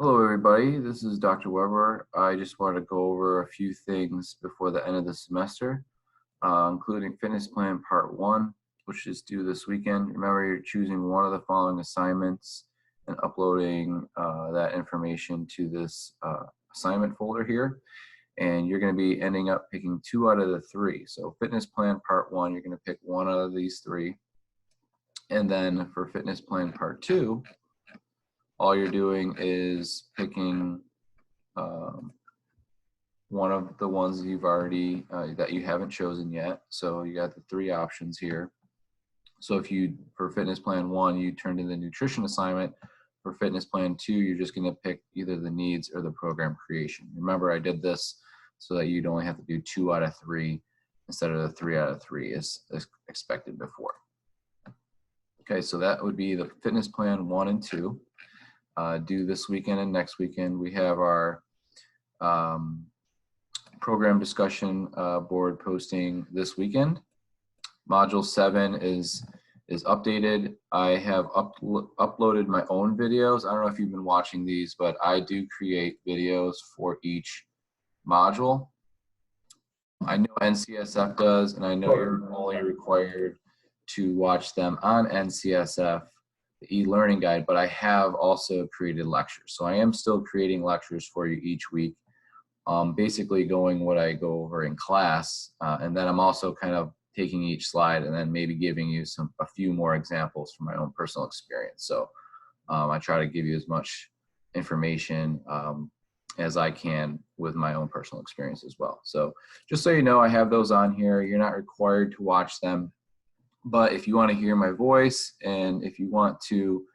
Hello, everybody. This is Dr. Weber. I just wanted to go over a few things before the end of the semester, including Fitness Plan Part 1, which is due this weekend. Remember, you're choosing one of the following assignments and uploading that information to this assignment folder here. And you're going to be ending up picking 2 out of the 3. So Fitness Plan Part 1, you're going to pick 1 out of these 3. And then for Fitness Plan Part 2, all you're doing is picking one of the ones that you've already that you haven't chosen yet. So you got the 3 options here. So if you, for Fitness Plan 1, you turned in the nutrition assignment. For Fitness Plan 2, you're just going to pick either the needs or the program creation. Remember, I did this so that you'd only have to do 2 out of 3 instead of the 3 out of 3 as expected before. Okay, so that would be the Fitness Plan 1 and 2. Due this weekend and next weekend. We have our program discussion board posting this weekend. Module 7 is updated. I have uploaded my own videos. I don't know if you've been watching these, but I do create videos for each module. I know NCSF does, and I know you're only required to watch them on NCSF, the e-learning guide, but I have also created lectures. So I am still creating lectures for you each week, basically going what I go over in class. And then I'm also kind of taking each slide and then maybe giving you a few more examples from my own personal experience. So I try to give you as much information as I can with my own personal experience as well. So just so you know, I have those on here. You're not required to watch them. But if you want to hear my voice and if you want to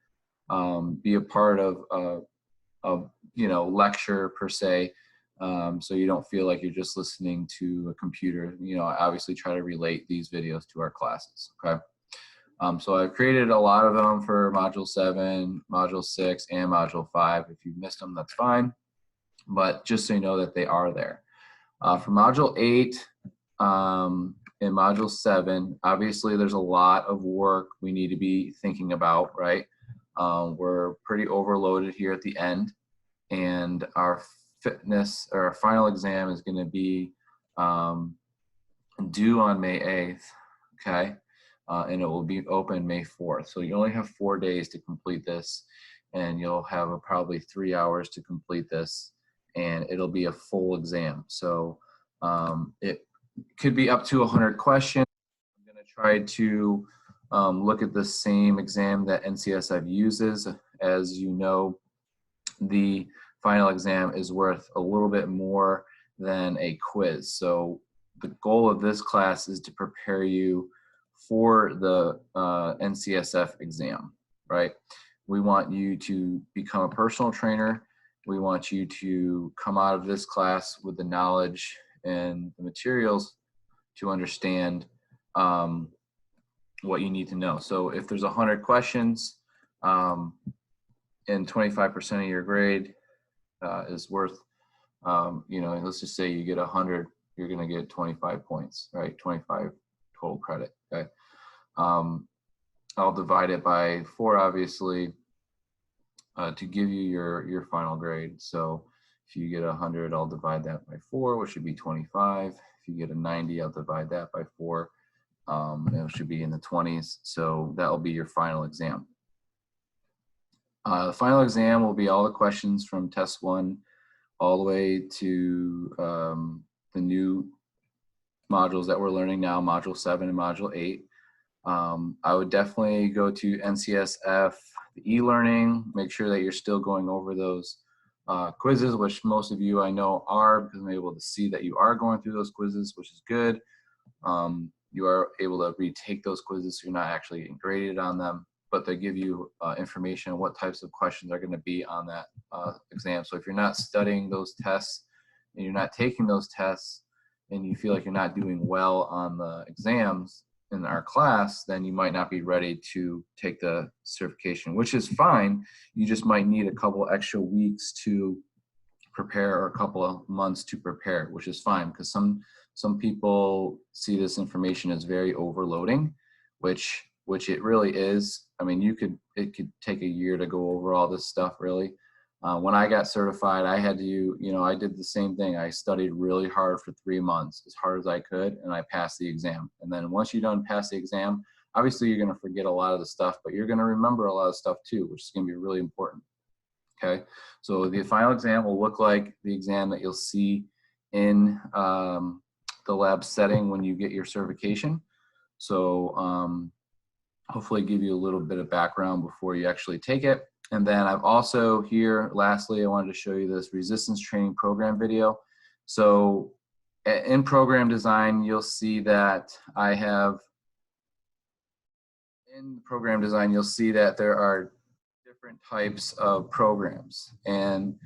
be a part of lecture per se, so you don't feel like you're just listening to a computer, I obviously try to relate these videos to our classes, okay? So I've created a lot of them for Module 7, Module 6, and Module 5. If you've missed them, that's fine. But just so you know that they are there. For Module 8, in Module 7, obviously there's a lot of work we need to be thinking about, right? We're pretty overloaded here at the end, and our final exam is going to be due on May 8th, okay? And it will be open May 4th. So you only have 4 days to complete this, and you'll have probably 3 hours to complete this, and it'll be a full exam. So it could be up to 100 questions. I'm going to try to look at the same exam that NCSF uses. As you know, the final exam is worth a little bit more than a quiz. So the goal of this class is to prepare you for the NCSF exam, right? We want you to become a personal trainer. We want you to come out of this class with the knowledge and the materials to understand what you need to know. So if there's 100 questions and 25% of your grade is worth, let's just say you get 100, you're going to get 25 points, right? 25 total credit, okay? I'll divide it by 4, obviously, to give you your final grade. So if you get 100, I'll divide that by 4, which should be 25. If you get a 90, I'll divide that by 4. It should be in the 20s. So that'll be your final exam. The final exam will be all the questions from test 1 all the way to the new modules that we're learning now, Module 7 and Module 8. I would definitely go to NCSF, the e-learning, make sure that you're still going over those quizzes, which most of you I know are, because I'm able to see that you are going through those quizzes, which is good. You are able to retake those quizzes, so you're not actually getting graded on them, but they give you information on what types of questions are going to be on that exam. So if you're not studying those tests and you're not taking those tests and you feel like you're not doing well on the exams in our class, then you might not be ready to take the certification, which is fine. You just might need a couple extra weeks to prepare or a couple of months to prepare, which is fine, because some people see this information as very overloading, which it really is. I mean, it could take a year to go over all this stuff, really. When I got certified, I had to, I did the same thing. I studied really hard for 3 months, as hard as I could, and I passed the exam. And then once you done pass the exam, obviously you're going to forget a lot of the stuff, but you're going to remember a lot of stuff too, which is going to be really important. Okay, so the final exam will look like the exam that you'll see in the lab setting when you get your certification. So hopefully give you a little bit of background before you actually take it. And then I've also here, lastly, I wanted to show you this resistance training program video. So in program design, you'll see that I have, in program design, you'll see that there are different types of programs. And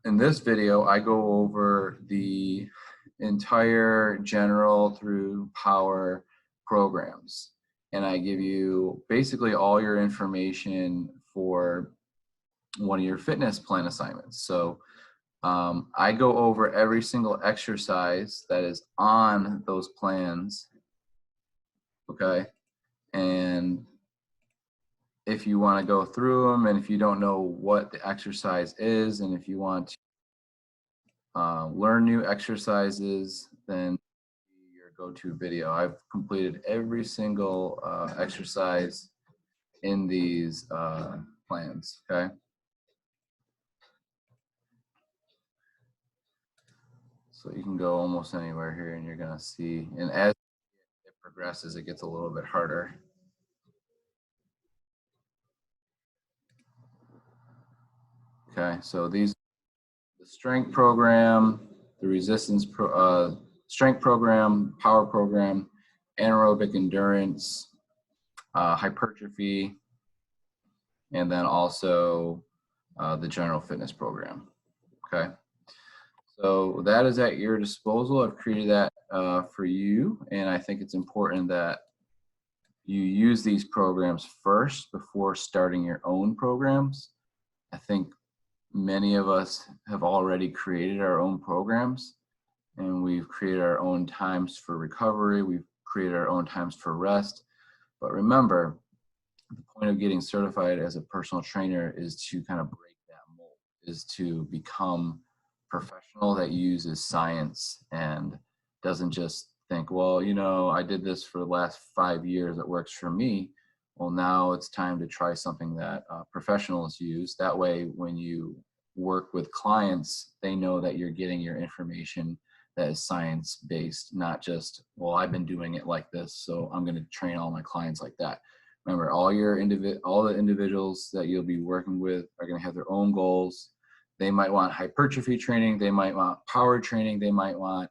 in this video, I go over the entire general through power programs. And I give you basically all your information for one of your fitness plan assignments. So I go over every single exercise that is on those plans, okay? And if you want to go through them, and if you don't know what the exercise is, and if you want to learn new exercises, then your go-to video. I've completed every single exercise in these plans, okay? So you can go almost anywhere here and you're gonna see, and as it progresses, it gets a little bit harder. Okay, so these, the strength program, the resistance strength program, power program, anaerobic endurance, hypertrophy, and then also the general fitness program, okay? So that is at your disposal. I've created that for you, and I think it's important that you use these programs first before starting your own programs. I think many of us have already created our own programs, and we've created our own times for recovery. We've created our own times for rest. But remember, the point of getting certified as a personal trainer is to kind of break that mold, is to become professional that uses science and doesn't just think, well, I did this for the last 5 years, it works for me. Well, now it's time to try something that professionals use. That way, when you work with clients, they know that you're getting your information that is science-based, not just, well, I've been doing it like this, so I'm going to train all my clients like that. Remember, all the individuals that you'll be working with are going to have their own goals. They might want hypertrophy training, they might want power training, they might want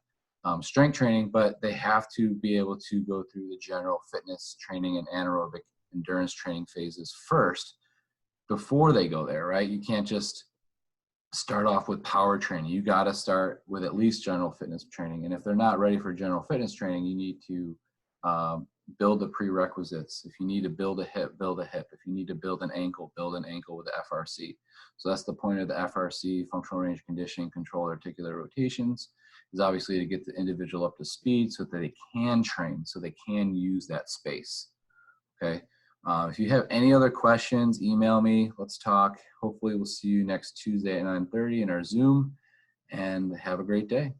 strength training, but they have to be able to go through the general fitness training and anaerobic endurance training phases first before they go there, right? You can't just start off with power training. You got to start with at least general fitness training. And if they're not ready for general fitness training, you need to build the prerequisites. If you need to build a hip, build a hip. If you need to build an ankle with the FRC. So that's the point of the FRC, functional range conditioning, controlled articular rotations, is obviously to get the individual up to speed so that they can train, so they can use that space, okay? If you have any other questions, email me, let's talk. Hopefully we'll see you next Tuesday at 9:30 in our Zoom, and have a great day.